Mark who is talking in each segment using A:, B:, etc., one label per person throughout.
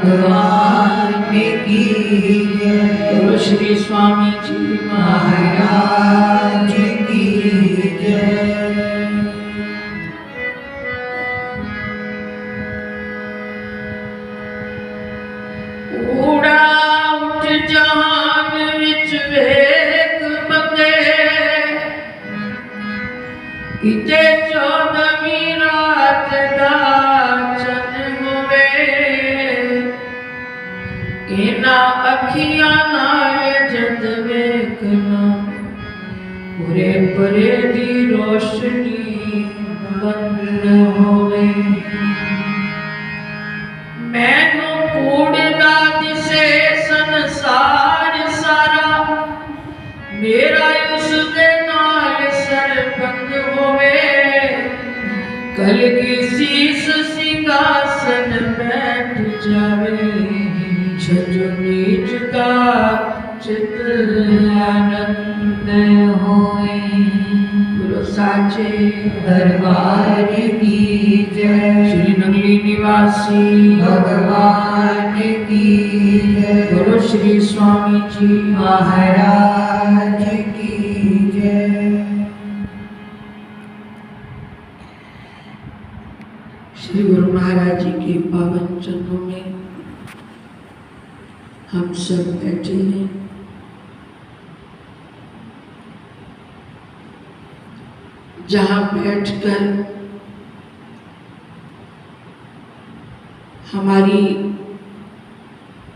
A: भगवान की जय।
B: श्री स्वामी जी
A: महाराज की जय।
B: उड़ा उठ जहान विच वेग बगे, किते 14वीं रात दा चन होवे, इना अखियां नाल जद वेखना पूरे परे दी रोशनी बंद होवे। मैनू कूड़दा दिसे संसार सारा, मेरा उस दे नाल सरबंध होवे। कल की शीस सिंहासन बैठ जावे, छजो नीच का चित आनंद होए। बोलो साचे
A: दरबार की जय।
B: श्री नगली निवासी
A: भगवान की जय।
B: बोलो श्री स्वामी जी
A: महाराज की जय।
B: श्री गुरु महाराज जी के पावन चरणों में हम सब बैठे हैं। जहाँ बैठकर हमारी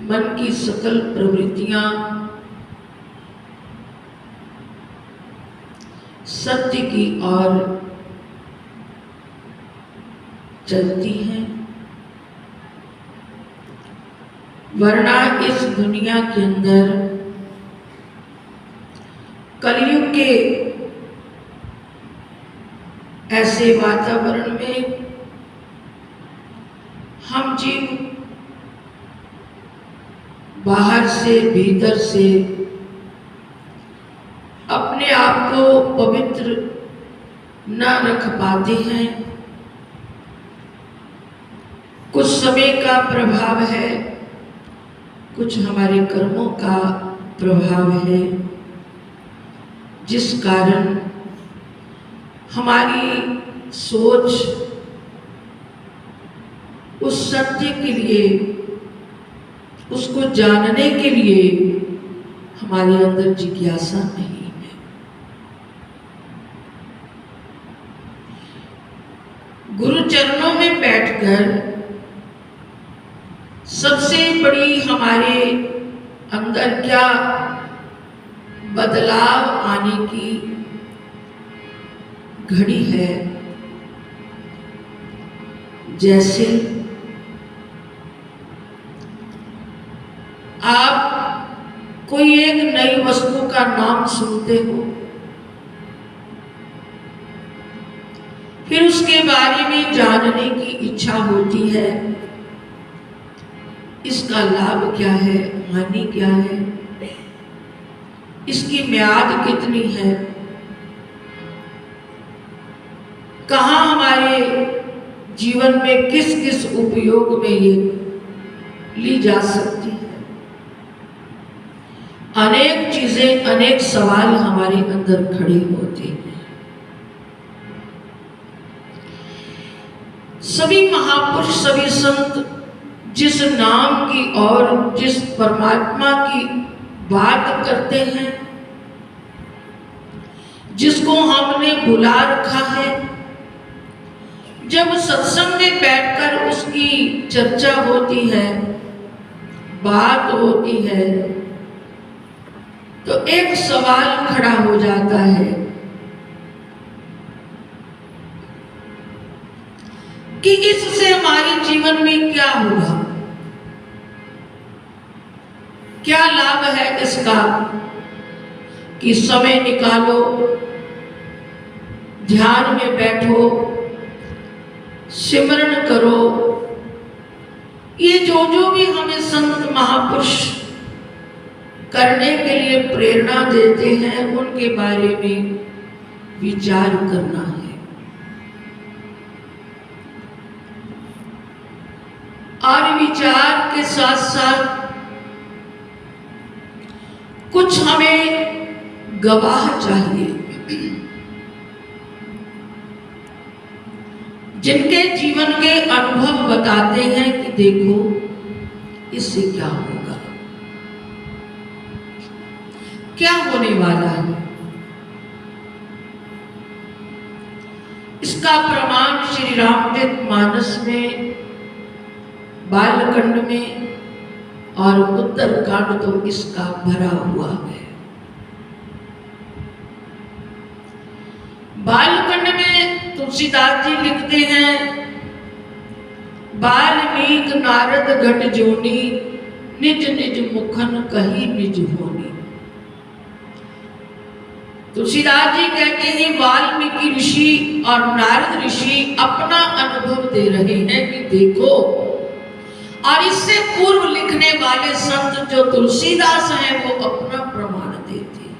B: मन की सकल प्रवृत्तियां सत्य की ओर चलती हैं, वरना इस दुनिया के अंदर कलयुग के ऐसे वातावरण में हम जीव बाहर से भीतर से अपने आप को पवित्र न रख पाते हैं। कुछ समय का प्रभाव है, कुछ हमारे कर्मों का प्रभाव है, जिस कारण हमारी सोच उस सत्य के लिए, उसको जानने के लिए हमारे अंदर जिज्ञासा नहीं है। गुरु चरणों में बैठकर सबसे बड़ी हमारे अंदर क्या बदलाव आने की घड़ी है। जैसे आप कोई एक नई वस्तु का नाम सुनते हो, फिर उसके बारे में जानने की इच्छा होती है। इसका लाभ क्या है, हानि क्या है, इसकी म्याद कितनी है, कहाँ हमारे जीवन में किस किस उपयोग में ये ली जा सकती है। अनेक चीजें, अनेक सवाल हमारे अंदर खड़े होते हैं। सभी महापुरुष, सभी संत जिस नाम की और जिस परमात्मा की बात करते हैं, जिसको हमने बुला रखा है, जब सत्संग में बैठकर उसकी चर्चा होती है, बात होती है, तो एक सवाल खड़ा हो जाता है कि इससे हमारे जीवन में क्या होगा, क्या लाभ है इसका कि समय निकालो, ध्यान में बैठो, सिमरन करो। ये जो भी हमें संत महापुरुष करने के लिए प्रेरणा देते हैं, उनके बारे में विचार करना है। और विचार के साथ साथ कुछ हमें गवाह चाहिए, जिनके जीवन के अनुभव बताते हैं कि देखो इससे क्या होगा, क्या होने वाला है। इसका प्रमाण श्री रामचरितमानस में, बालकांड में और उत्तरकांड तो इसका भरा हुआ है। बालकांड में तुलसीदास जी लिखते हैं, बाल्मीक नारद घट जोनी, निज निज मुखन कही निज होनी। तुलसीदास जी कहते हैं वाल्मीकि ऋषि और नारद ऋषि अपना अनुभव दे रहे हैं कि देखो, और इससे पूर्व लिखने वाले संत जो तुलसीदास हैं वो अपना प्रमाण देते हैं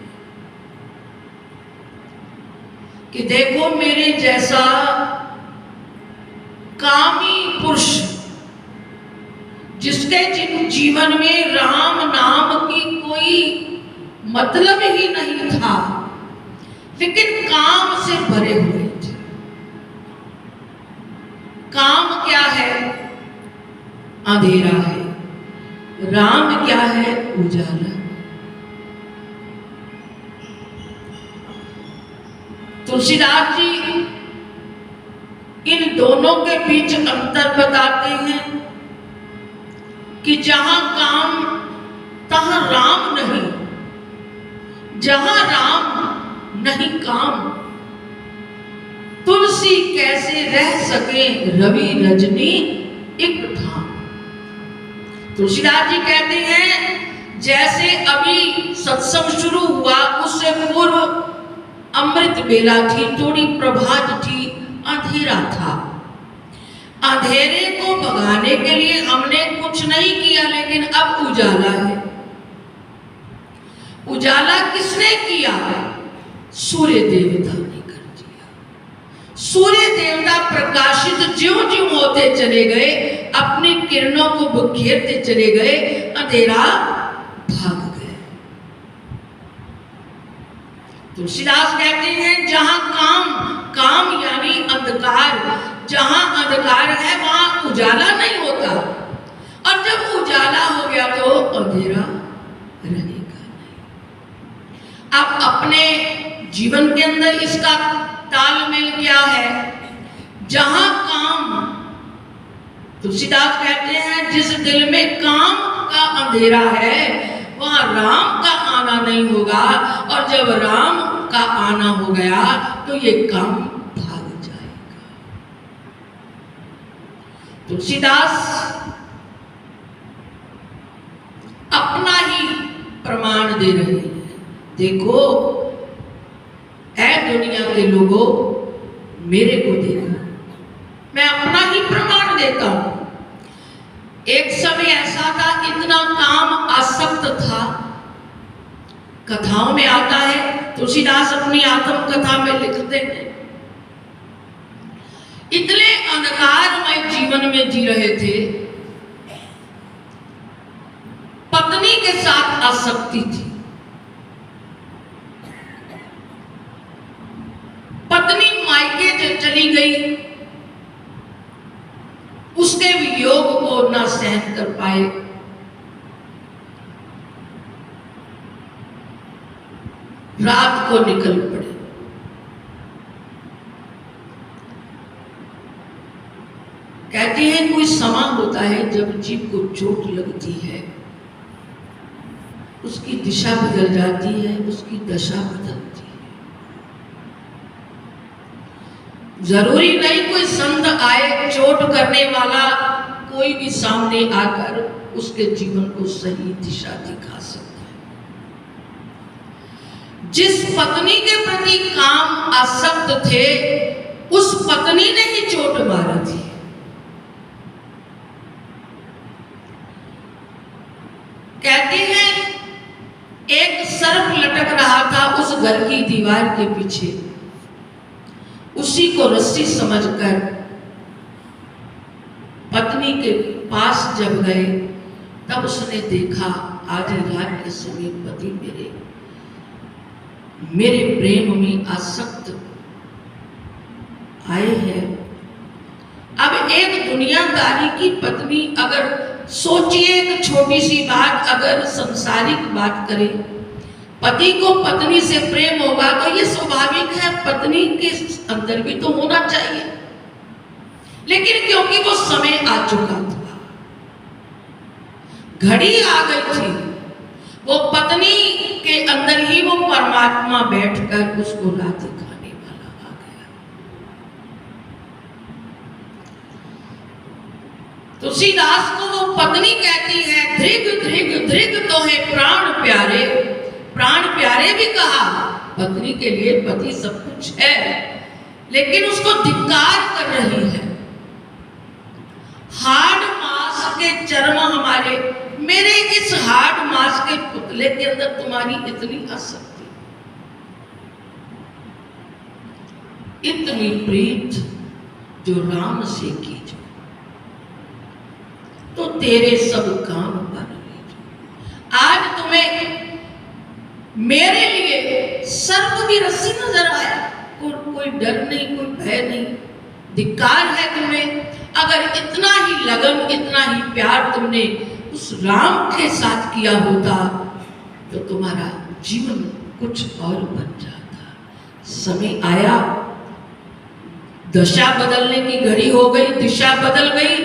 B: कि देखो मेरे जैसा कामी पुरुष, जिसके जीवन में राम नाम की कोई मतलब ही नहीं था, लेकिन काम से भरे हुए थे। काम क्या है? अंधेरा है। राम क्या है? उजाला। तुलसीदास जी इन दोनों के बीच अंतर बताते हैं कि जहां काम तहां राम नहीं, जहां राम नहीं काम। तुलसी कैसे रह सके रवि रजनी एक धाम। तुलसीदास जी कहते हैं जैसे अभी सत्संग शुरू हुआ उससे पूर्व अमृत बेला थी, थोड़ी प्रभात थी, अंधेरा था। अंधेरे को भगाने के लिए हमने कुछ नहीं किया, लेकिन अब उजाला है। उजाला किसने किया? सूर्य देवता ने कर दिया। सूर्य देवता प्रकाशित ज्यों ज्यों होते चले गए, अपनी किरणों को बिखेरते चले गए, अंधेरा भाग गया। तुलसीदास कहते हैं जहां काम यानी अंधकार, जहां अंधकार है वहां उजाला नहीं होता, और जब उजाला हो गया तो अंधेरा रहेगा नहीं। अब अपने जीवन के अंदर इसका तालमेल क्या है? जहां काम, तुलसीदास कहते हैं जिस दिल में काम का अंधेरा है वहां राम का आना नहीं होगा, और जब राम का आना हो गया तो ये काम भाग जाएगा। तुलसीदास अपना ही प्रमाण दे रहे हैं। देखो है दुनिया के लोगों, मेरे को देखो, मैं अपना ही प्रमाण देता हूं। एक समय ऐसा था, इतना काम आसक्त था। कथाओं में आता है, तुलसीदास अपनी आत्मकथा में लिखते हैं, इतने अंधकारमय जीवन में जी रहे थे, पत्नी के साथ आसक्ति थी। पत्नी मायके जो चली गई, उसके वियोग को न सहन कर पाए, रात को निकल पड़े। कहते हैं कोई समा होता है जब जीव को चोट लगती है, उसकी दिशा बदल जाती है, उसकी दशा बदलती है। जरूरी नहीं कोई संत आए चोट करने वाला, कोई भी सामने आकर उसके जीवन को सही दिशा दिखा सकता है। जिस पत्नी के प्रति काम आसक्त थे, उस पत्नी ने ही चोट मारी थी। कहते हैं एक सर्प लटक रहा था उस घर की दीवार के पीछे, उसी को रस्सी समझकर पत्नी के पास जब गए तब उसने देखा आधी रात के समय पति मेरे प्रेम में आसक्त आए हैं। अब एक दुनियादारी की पत्नी अगर सोचिए, एक छोटी सी बात अगर संसारिक बात करे, पति को पत्नी से प्रेम होगा तो ये स्वाभाविक है, पत्नी के अंदर भी तो होना चाहिए। लेकिन क्योंकि वो समय आ चुका था, घड़ी आ गई थी, वो पत्नी के अंदर ही वो परमात्मा बैठकर उसको रात दिखाने वाला आ गया। तुलसीदास को वो पत्नी कहती है, धृग धृग धृग तो है प्राण प्यारे। प्राण प्यारे भी कहा, पत्नी के लिए पति सब कुछ है, लेकिन उसको धिक्कार कर रही है। हाड़ मांस के चर्म हमारे, मेरे इस हाड़ मांस के पुतले के अंदर तुम्हारी इतनी आसक्ति, इतनी प्रीत जो राम से की जो, तो तेरे सब काम बन गए। आज तुम्हें मेरे लिए सर्प भी रस्सी नजर आया, कोई डर नहीं, कोई भय नहीं, धिक्कार है तुम्हें। अगर इतना ही लगन, इतना ही प्यार तुमने उस राम के साथ किया होता तो तुम्हारा जीवन कुछ और बन जाता। समय आया, दशा बदलने की घड़ी हो गई, दिशा बदल गई।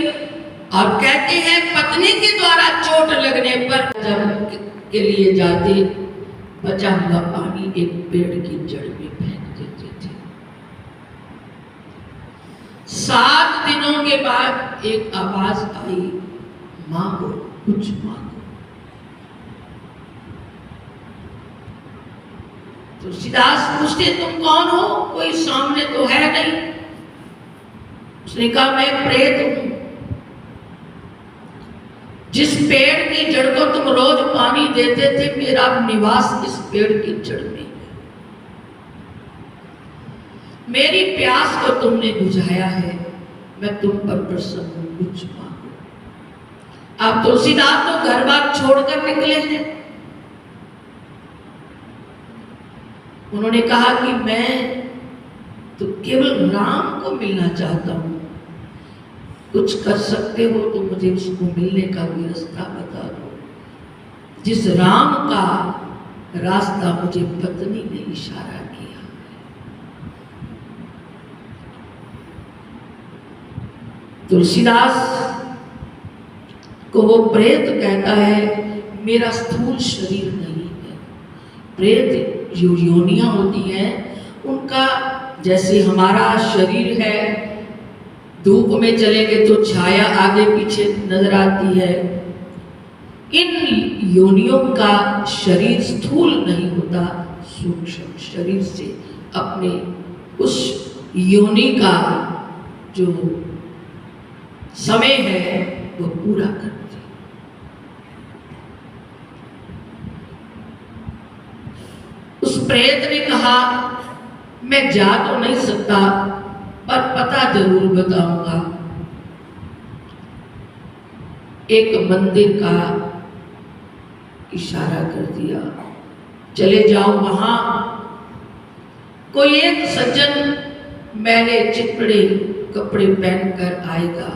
B: और कहते हैं पत्नी के द्वारा चोट लगने पर के लिए जाते, बचा हुआ पानी एक पेड़ की जड़ में फेंक देते थे। 7 दिनों के बाद एक आवाज आई, मांगो, कुछ मांगो। तुलसीदास पूछते, तुम कौन हो? कोई सामने तो है नहीं। उसने कहा, मैं प्रेत हूं। जिस पेड़ की जड़ को तुम रोज पानी देते थे, मेरा निवास इस पेड़ की जड़ में है। मेरी प्यास को तुमने बुझाया है, मैं तुम पर प्रसन्न हूं, कुछ मांगो। अब तुलसीदास तो घर बार छोड़कर निकले हैं। उन्होंने कहा कि मैं तो केवल राम को मिलना चाहता हूं, कुछ कर सकते हो तो मुझे उसको मिलने का कोई रास्ता बता दो। जिस राम का रास्ता मुझे पत्नी ने इशारा किया। तुलसीदास को वो प्रेत कहता है, मेरा स्थूल शरीर नहीं है। प्रेत जो योनियां होती हैं, उनका जैसे हमारा शरीर है, धूप में चलेंगे तो छाया आगे पीछे नजर आती है। इन योनियों का शरीर स्थूल नहीं होता, सूक्ष्म शरीर से अपने उस योनि का जो समय है वो पूरा करते। उस प्रेत ने कहा, मैं जा तो नहीं सकता पर पता जरूर बताऊंगा। एक मंदिर का इशारा कर दिया, चले जाओ वहां। कोई एक सज्जन मैले चिपड़े कपड़े पहनकर आएगा,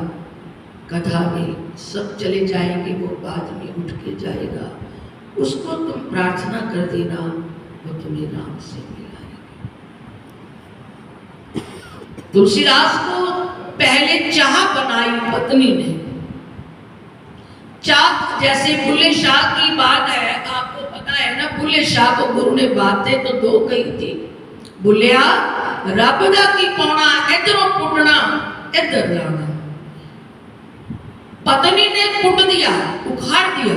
B: कथा में सब चले जाएंगे, वो बाद में उठ के जाएगा। उसको तुम प्रार्थना कर देना, वो तुम्हें राम से मिलाएगा। तुलसीदास को पहले चाह बनाई पत्नी ने। चाह जैसे बुल्ले शाह की बात है, आपको पता है ना, बुल्ले शाह को गुरु ने बातें तो 2 कही थी। बुल्लिया रब दा की पौना, इधरों पुटना इधर लाना। पत्नी ने पुट दिया, उखाड़ दिया।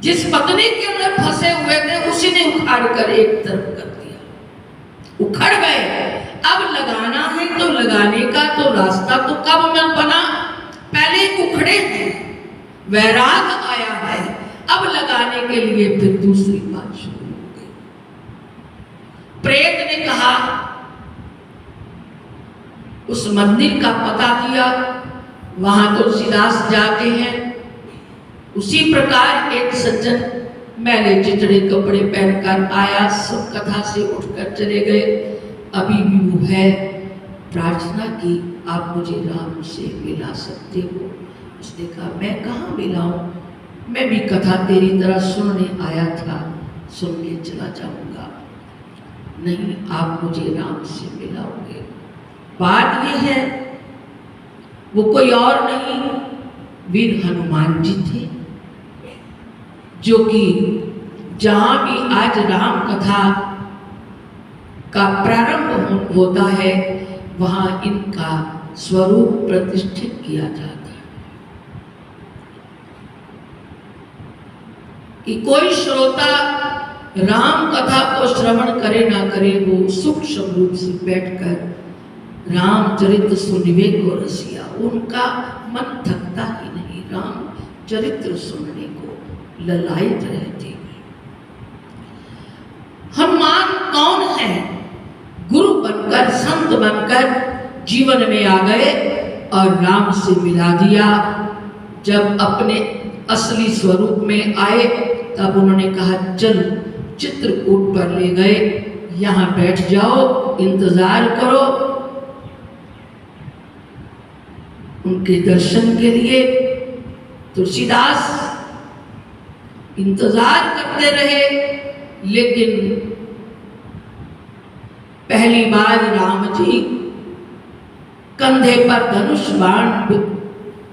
B: जिस पत्नी के अंदर फंसे हुए थे उसी ने उखाड़ कर एक तरफ कर दिया। उखड़ गए। अब लगाना है तो लगाने का तो रास्ता तो कब मन बना, पहले उखड़े हैं, वैराग आया है, अब लगाने के लिए फिर दूसरी बात शुरू हो गई। प्रेत ने कहा, उस मंदिर का पता दिया, वहां तुलसीदास जाते हैं। उसी प्रकार एक सज्जन मैले चिचड़े कपड़े पहनकर आया, सब कथा से उठकर चले गए। अभी भी वो है, प्रार्थना की आप मुझे राम से मिला सकते हो। उसने कहा मैं कहाँ मिलाऊं, मैं भी कथा तेरी तरह सुनने आया था, सुन के चला जाऊंगा। नहीं, आप मुझे राम से मिलाओगे। बात ये है, वो कोई और नहीं, वीर हनुमान जी थे, जो कि जहां भी आज राम कथा का प्रारंभ होता है वहां इनका स्वरूप प्रतिष्ठित किया जाता है कि कोई श्रोता राम कथा को श्रवण करे ना करे, वो सूक्ष्म रूप से बैठकर रामचरित्र सुनवे को रसिया, उनका मन थकता ही नहीं, राम चरित्र सुनने को ललायत रहते। हनुमान कौन है? गुरु बनकर, संत बनकर जीवन में आ गए और राम से मिला दिया। जब अपने असली स्वरूप में आए तब उन्होंने कहा चल चित्रकूट पर ले गए, यहाँ बैठ जाओ, इंतजार करो उनके दर्शन के लिए। तुलसीदास इंतजार करते रहे, लेकिन पहली बार राम जी कंधे पर धनुष बाण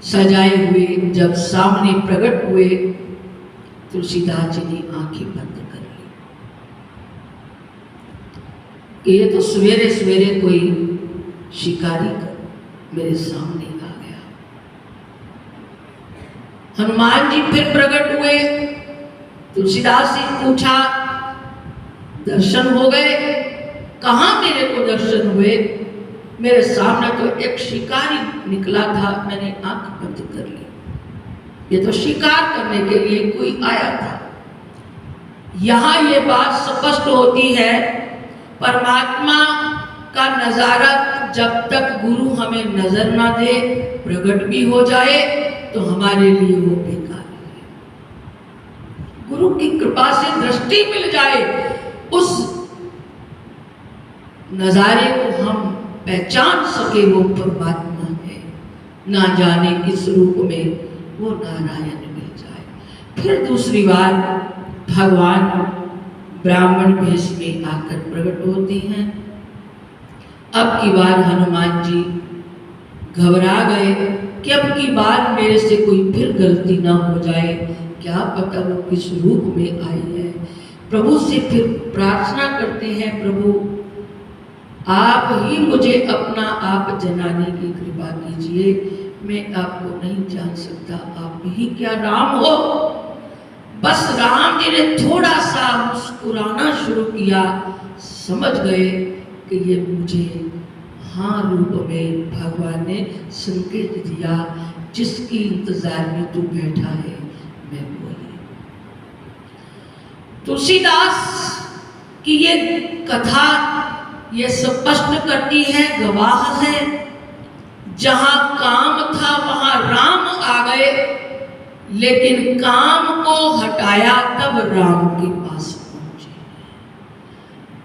B: सजाए हुए जब सामने प्रकट हुए, तुलसीदास जी ने आंखें बंद कर ली कि ये तो सवेरे सवेरे कोई शिकारी मेरे सामने आ गया। हनुमान जी फिर प्रकट हुए, तुलसीदास जी पूछा दर्शन हो गए? कहाँ मेरे को दर्शन हुए? मेरे सामने तो एक शिकारी निकला था, मैंने आंख बंद कर ली, ये तो शिकार करने के लिए कोई आया था। यहां ये बात स्पष्ट होती है, परमात्मा का नजारा जब तक गुरु हमें नजर ना दे, प्रकट भी हो जाए तो हमारे लिए वो बेकार है। गुरु की कृपा से दृष्टि मिल जाए, उस नजारे को हम पहचान सके वो परमात्मा है, ना जाने किस रूप में वो नारायण मिल जाए। फिर दूसरी बार भगवान ब्राह्मण भेष में आकर प्रकट होते हैं। अब की बार हनुमान जी घबरा गए कि अब की बार मेरे से कोई फिर गलती ना हो जाए, क्या पता वो किस रूप में आई है। प्रभु से फिर प्रार्थना करते हैं, प्रभु आप ही मुझे अपना आप जनाने की कृपा कीजिए, मैं आपको नहीं जान सकता, आप ही क्या राम हो। बस राम जी ने थोड़ा सा मुस्कुराना शुरू किया, समझ गए कि ये मुझे हाँ रूप में भगवान ने संकेत दिया, जिसकी इंतजार में तू बैठा है मैं बोली। तुलसीदास की ये कथा ये स्पष्ट करती है, गवाह है, जहां काम था वहां राम आ गए, लेकिन काम को हटाया तब राम के पास पहुंचे।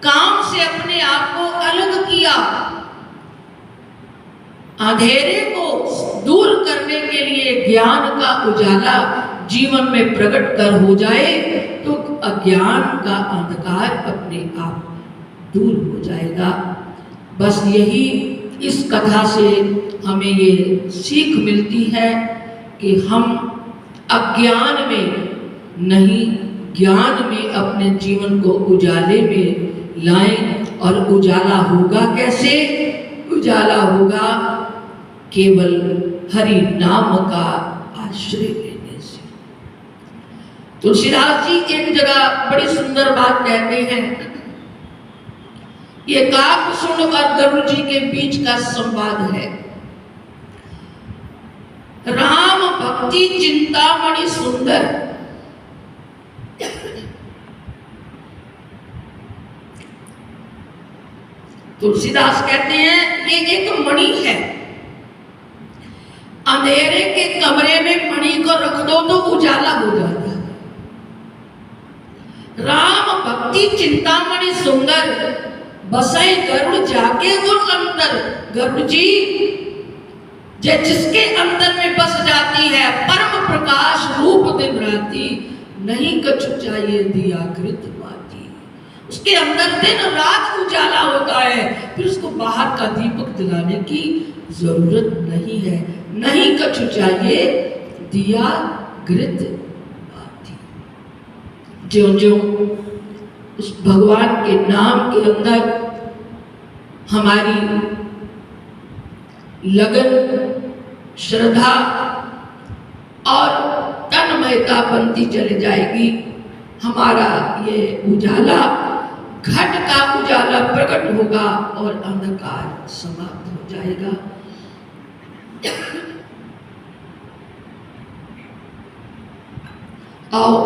B: काम से अपने आप को अलग किया, अंधेरे को दूर करने के लिए ज्ञान का उजाला जीवन में प्रकट कर हो जाए तो अज्ञान का अंधकार अपने आप दूर हो जाएगा। बस यही इस कथा से हमें ये सीख मिलती है कि हम अज्ञान में नहीं, ज्ञान में अपने जीवन को उजाले में लाएं। और उजाला होगा कैसे? उजाला होगा केवल हरि नाम का आश्रय लेने से। तुलसीदास जी एक जगह बड़ी सुंदर बात कहते हैं, ये काकसुण और गरुड़ जी के बीच का संवाद है। राम भक्ति चिंतामणि सुंदर, तुलसीदास कहते हैं ये एक मणि है, अंधेरे के कमरे में मणि को रख दो तो उजाला हो जाता है। राम भक्ति चिंतामणि सुंदर, बसै गरुड़ जाके गुर अंतर। गरुड़ जी जिसके अंदर में बस जाती है परम प्रकाश रूप दिन राती, नहीं कछु चाहिए दिया कृत बाती। उसके अंदर दिन रात उजाला होता है, फिर उसको बाहर का दीपक जलाने की जरूरत नहीं है। नहीं कछु चाहिए दिया कृत बाती। ज्यों ज्यों उस भगवान के नाम के अंदर हमारी लगन, श्रद्धा और तन्मयता बनती चली जाएगी, हमारा ये उजाला, घट का उजाला प्रकट होगा और अंधकार समाप्त हो जाएगा। आओ